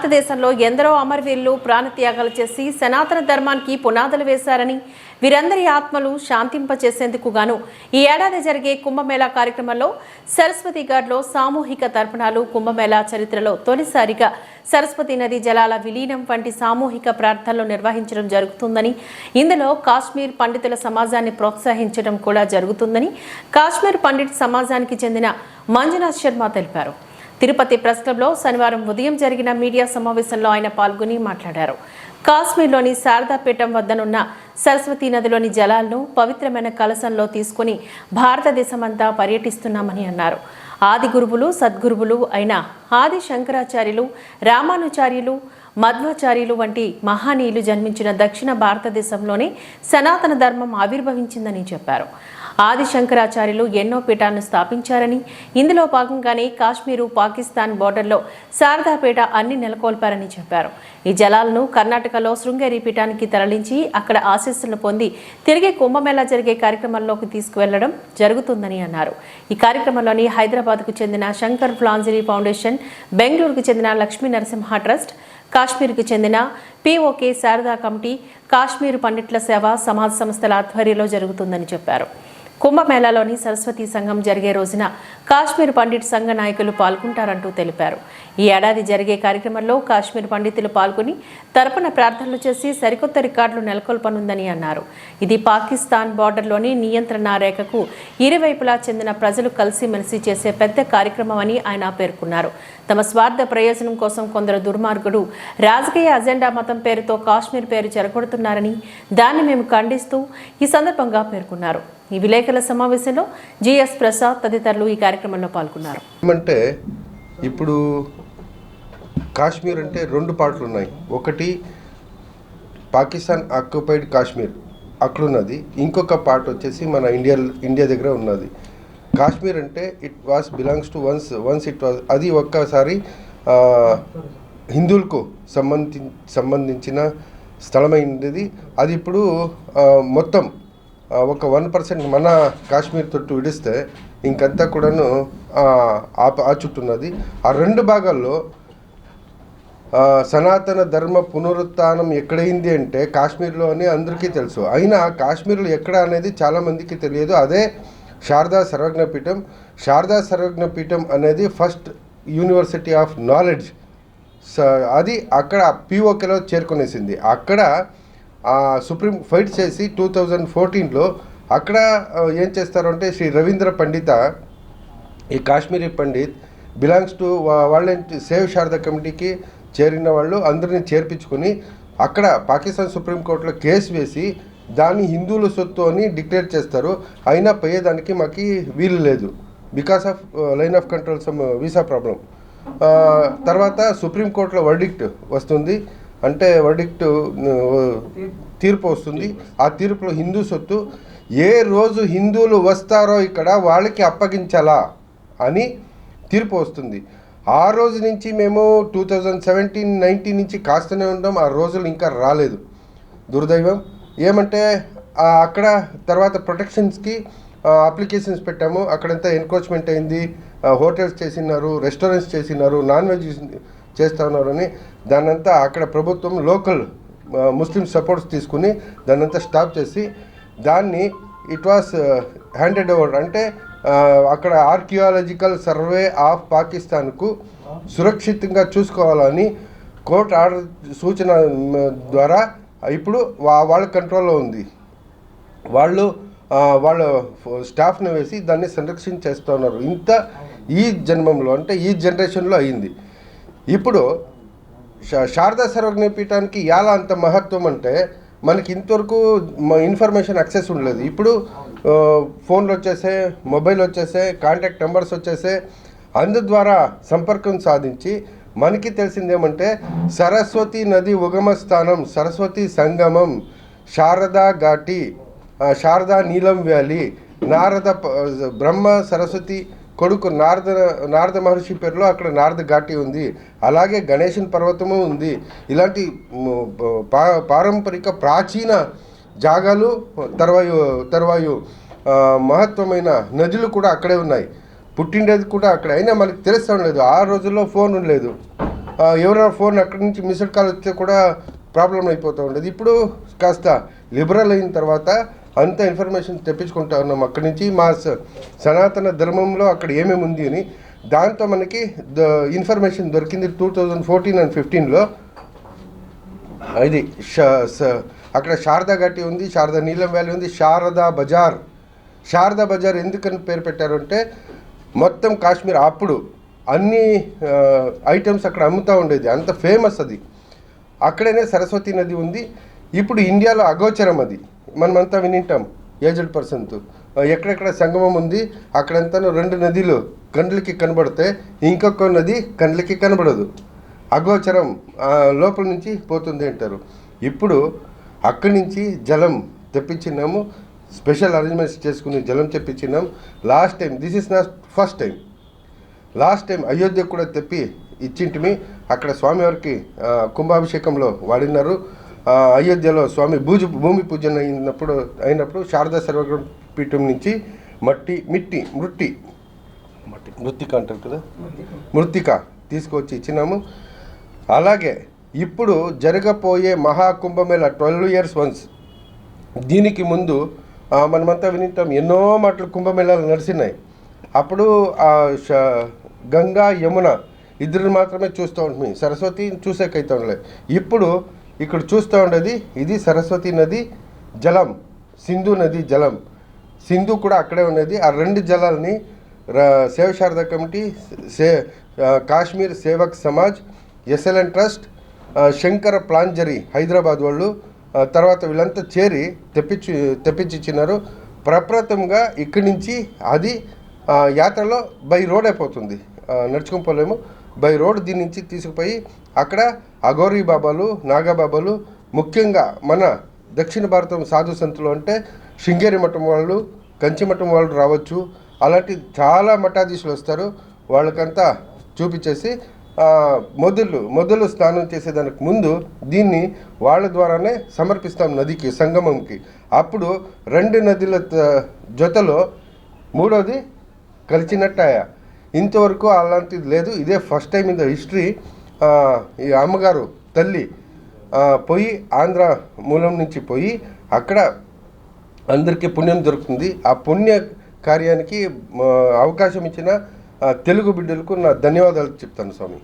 భారతదేశంలో ఎందరో అమరవీరులు ప్రాణత్యాగాలు చేసి సనాతన ధర్మానికి పునాదులు వేశారని, వీరందరి ఆత్మలు శాంతింపచేసేందుకు గాను ఈ ఏడాది జరిగే కుంభమేళా కార్యక్రమంలో సరస్వతి ఘాట్లో సామూహిక తర్పణాలు, కుంభమేళా చరిత్రలో తొలిసారిగా సరస్వతి నది జలాల విలీనం వంటి సామూహిక ప్రార్థనలు నిర్వహించడం జరుగుతుందని, ఇందులో కాశ్మీర్ పండితుల సమాజాన్ని ప్రోత్సహించడం కూడా జరుగుతుందని కాశ్మీర్ పండిట్ సమాజానికి చెందిన మంజునాథ్ శర్మ తెలిపారు. తిరుపతి ప్రెస్ క్లబ్లో శనివారం ఉదయం జరిగిన మీడియా సమావేశంలో ఆయన పాల్గొని మాట్లాడారు. కాశ్మీర్లోని శారదాపీఠం వద్దనున్న సరస్వతీ నదిలోని జలాలను పవిత్రమైన కలశంలో తీసుకుని భారతదేశమంతా పర్యటిస్తున్నామని అన్నారు. ఆది గురువులు, సద్గురువులు అయిన ఆది శంకరాచార్యులు, రామానుచార్యులు, మధ్వాచార్యులు వంటి మహానీయులు జన్మించిన దక్షిణ భారతదేశంలోనే సనాతన ధర్మం ఆవిర్భవించిందని చెప్పారు. ఆది శంకరాచార్యులు ఎన్నో పీఠాలను స్థాపించారని, ఇందులో భాగంగానే కాశ్మీరు పాకిస్తాన్ బోర్డర్లో శారదాపేట అన్ని నెలకొల్పారని చెప్పారు. ఈ జలాలను కర్ణాటకలో శృంగేరి పీఠానికి తరలించి అక్కడ ఆశీస్సులను పొంది తిరిగి కుంభమేళా జరిగే కార్యక్రమంలోకి తీసుకువెళ్లడం జరుగుతుందని అన్నారు. ఈ కార్యక్రమంలోని హైదరాబాద్కు చెందిన శంకర్ ఫ్లాంజరీ ఫౌండేషన్, బెంగళూరుకు చెందిన లక్ష్మీ నరసింహ ట్రస్ట్, కాశ్మీర్కు చెందిన పిఓకే శారదా కమిటీ, కాశ్మీర్ పండిట్ల సేవ సమాజ సంస్థల ఆధ్వర్యంలో జరుగుతుందని చెప్పారు. కుంభమేళాలోని సరస్వతీ సంఘం జరిగే రోజున కాశ్మీర్ పండిట్ సంఘ నాయకులు పాల్గొంటారంటూ తెలిపారు. ఈ ఏడాది జరిగే కార్యక్రమంలో కాశ్మీర్ పండితులు పాల్గొని తర్పణ ప్రార్థనలు చేసి సరికొత్త రికార్డులు నెలకొల్పనుందని అన్నారు. ఇది పాకిస్తాన్ బోర్డర్లోని నియంత్రణ రేఖకు ఇరువైపులా చెందిన ప్రజలు కలిసిమెలిసి చేసే పెద్ద కార్యక్రమమని ఆయన పేర్కొన్నారు. తమ స్వార్థ ప్రయోజనం కోసం కొందరు దుర్మార్గుడు రాజకీయ అజెండా మతం పేరుతో కాశ్మీర్ పేరు చెరగొడుతున్నారని, దాన్ని మేము ఖండిస్తూ ఈ సందర్భంగా పేర్కొన్నారు. ఈ విలేకరుల సమావేశంలో జిఎస్ ప్రసాద్ తదితరులు ఈ కార్యక్రమంలో పాల్గొన్నారు. ఏమంటే ఇప్పుడు కాశ్మీర్ అంటే రెండు పార్ట్లు ఉన్నాయి. ఒకటి పాకిస్తాన్ ఆక్యుపైడ్ కాశ్మీర్ అక్కడున్నది, ఇంకొక పార్ట్ వచ్చేసి మన ఇండియా దగ్గర ఉన్నది. కాశ్మీర్ అంటే it was belongs to once it was, అది ఒక్కసారి హిందువులకు సంబంధించిన స్థలమైనది. అది ఇప్పుడు మొత్తం ఒక 1% మన కాశ్మీర్ తోటి విడిస్తే ఇంకంతా కూడాను ఆ చుట్టున్నది. ఆ రెండు భాగాల్లో సనాతన ధర్మ పునరుత్థానం ఎక్కడైంది అంటే కాశ్మీర్లో అని అందరికీ తెలుసు. అయినా కాశ్మీర్లో ఎక్కడ అనేది చాలామందికి తెలియదు. అదే శారదా సర్వజ్ఞ పీఠం. శారదా సర్వజ్ఞ పీఠం అనేది ఫస్ట్ యూనివర్సిటీ ఆఫ్ నాలెడ్జ్. అది అక్కడ పిఓకేలో చేరుకునేసింది. అక్కడ సుప్రీం ఫైట్ చేసి 2014లో అక్కడ ఏం చేస్తారు అంటే శ్రీ రవీంద్ర పండిత, ఈ కాశ్మీరీ పండిత్ బిలాంగ్స్ టు వాళ్ళ సేవ్ శారదా కమిటీకి చేరిన వాళ్ళు అందరినీ చేర్పించుకొని అక్కడ పాకిస్తాన్ సుప్రీంకోర్టులో కేసు వేసి దాన్ని హిందువుల సొత్తు అని డిక్లేర్ చేస్తారు. అయినా పోయేదానికి మాకు వీలు లేదు because of line of control some visa problem. తర్వాత సుప్రీంకోర్టులో వర్డిక్ట్ వస్తుంది, అంటే వర్డిక్ట్ తీర్పు వస్తుంది. ఆ తీర్పులో హిందూ సొత్తు ఏ రోజు హిందువులు వస్తారో ఇక్కడ వాళ్ళకి అప్పగించాలా అని తీర్పు వస్తుంది. ఆ రోజు నుంచి మేము 2017-19 నుంచి కాస్తూనే ఉంటాం. ఆ రోజులు ఇంకా రాలేదు. దుర్దైవం ఏమంటే అక్కడ తర్వాత ప్రొటెక్షన్స్కి అప్లికేషన్స్ పెట్టాము. అక్కడంతా ఎన్క్రోచ్మెంట్ అయింది, హోటల్స్ చేసినారు, రెస్టారెంట్స్ చేసినారు, నాన్ వెజ్ చేస్తూ ఉన్నారని దాన్నంతా అక్కడ ప్రభుత్వం లోకల్ ముస్లిం సపోర్ట్స్ తీసుకుని దాన్నంతా స్టాప్ చేసి దాన్ని ఇట్ వాస్ హ్యాండెడ్ ఓవర్, అంటే అక్కడ ఆర్కియాలజికల్ సర్వే ఆఫ్ పాకిస్తాన్కు సురక్షితంగా చూసుకోవాలని కోర్టు ఆర్డర్ సూచన ద్వారా ఇప్పుడు వాళ్ళ కంట్రోల్లో ఉంది. వాళ్ళ స్టాఫ్ని వేసి దాన్ని సంరక్షణ చేస్తూ ఉన్నారు. ఇంత ఈ జన్మంలో అంటే ఈ జనరేషన్లో అయింది. ఇప్పుడు శారదా సర్వజ్ఞ పీఠానికి ఎలా అంత మహత్వం అంటే మనకి ఇంతవరకు ఇన్ఫర్మేషన్ యాక్సెస్ ఉండలేదు. ఇప్పుడు ఫోన్లు వచ్చేసాయి, మొబైల్ వచ్చేసాయి, కాంటాక్ట్ నెంబర్స్ వచ్చేసాయి. అందు ద్వారా సంపర్కం సాధించి మనకి తెలిసిందేమంటే సరస్వతి నది ఉగమ స్థానం, సరస్వతి సంగమం, శారదా ఘాటి, శారదా నీలం వ్యాలీ, నారద బ్రహ్మ సరస్వతి కొడుకు నారద మహర్షి పేరులో అక్కడ నారద ఘాటి ఉంది. అలాగే గణేశన్ పర్వతము ఉంది. ఇలాంటి పారంపరిక ప్రాచీన జాగాలు తర్వాయు మహత్వమైన నదులు కూడా అక్కడే ఉన్నాయి. పుట్టిండేది కూడా అక్కడ. అయినా మనకు తెలుస్తూ లేదు. ఆ రోజుల్లో ఫోన్ ఉండలేదు. ఎవరైనా ఫోన్ అక్కడి నుంచి మిస్డ్ కాల్ వస్తే కూడా ప్రాబ్లం అయిపోతూ ఉండేది. ఇప్పుడు కాస్త లిబరల్ అయిన తర్వాత అంత ఇన్ఫర్మేషన్ తెప్పించుకుంటా ఉన్నాం అక్కడి నుంచి. మా సనాతన ధర్మంలో అక్కడ ఏమేమి ఉంది అని దాంతో మనకి ఇన్ఫర్మేషన్ దొరికింది 2014 and 15లో. ఇది అక్కడ శారదా ఘాటి ఉంది, శారదా నీలం వ్యాలీ ఉంది, శారదా బజార్. శారదా బజార్ ఎందుకని పేరు పెట్టారు అంటే మొత్తం కాశ్మీర్ అప్పుడు అన్ని ఐటమ్స్ అక్కడ అమ్ముతూ ఉండేది, అంత ఫేమస్ అది. అక్కడనే సరస్వతి నది ఉంది. ఇప్పుడు ఇండియాలో అగోచరం అది, మనమంతా వినింటాం ఏజ్డ్ పర్సన్తో. ఎక్కడెక్కడ సంగమం ఉంది అక్కడంతా 2 నదులు కండ్లకి కనబడితే ఇంకొక నది కండ్లకి కనబడదు, అగోచరం, లోపల నుంచి పోతుంది అంటారు. ఇప్పుడు అక్కడి నుంచి జలం తెప్పించినాము, స్పెషల్ అరేంజ్మెంట్స్ చేసుకుని జలం తెప్పించినాం. Last time, this is not first time, last time Ayodhya కూడా తెప్పి ఇచ్చింటిమి. అక్కడ స్వామివారికి కుంభాభిషేకంలో వాడినారు. అయోధ్యలో స్వామి భూమి పూజన అయినప్పుడు శారదా సర్వగ్రం పీఠం నుంచి మృత్తిక అంటారు కదా, మృత్తిక తీసుకొచ్చి ఇచ్చినాము. అలాగే ఇప్పుడు జరగబోయే మహాకుంభమేళ 12 years once. దీనికి ముందు మనమంతా వినింటాం, ఎన్నో మాటలు కుంభమేళాలు నడిచినాయి. అప్పుడు గంగా యమున ఇద్దరు మాత్రమే చూస్తూ ఉంటుంది, సరస్వతి చూసేకైతే ఉండలేదు. ఇప్పుడు ఇక్కడ చూస్తూ ఉండేది ఇది సరస్వతి నది జలం, సింధు నది జలం. సింధు కూడా అక్కడే ఉన్నది. ఆ 2 జలాల్ని Seva Sharada committee, Kashmir Sevak Samaj, SLN trust, Shankara ప్లాంజరీ హైదరాబాద్ వాళ్ళు, తర్వాత వీళ్ళంతా చేరి తెప్పించిచ్చినారు. ప్రప్రథమంగా ఇక్కడి నుంచి అది యాత్రలో బై రోడ్ అయిపోతుంది, నడుచుకొని పోలేము, బై రోడ్ దీని నుంచి తీసుకుపోయి అక్కడ అఘోరీ బాబాలు, నాగబాబాలు, ముఖ్యంగా మన దక్షిణ భారతం సాధు సంతులు అంటే శృంగేరి మఠం వాళ్ళు, కంచి మఠం వాళ్ళు రావచ్చు. అలాంటి చాలా మఠాధీశులు వస్తారు. వాళ్ళకంతా చూపించేసి మొదలు స్నానం చేసేదానికి ముందు దీన్ని వాళ్ళ ద్వారానే సమర్పిస్తాం నదికి, సంగమంకి. అప్పుడు 2 నదుల జతలో 3వది కలిసినట్టాయా. ఇంతవరకు అలాంటిది లేదు, ఇదే first time in the history. ఈ అమ్మగారు తల్లి పోయి ఆంధ్ర మూలం నుంచి పోయి అక్కడ అందరికీ పుణ్యం దొరుకుతుంది. ఆ పుణ్య కార్యానికి అవకాశం ఇచ్చిన తెలుగు బిడ్డలకు నా ధన్యవాదాలు చెప్తాను స్వామి.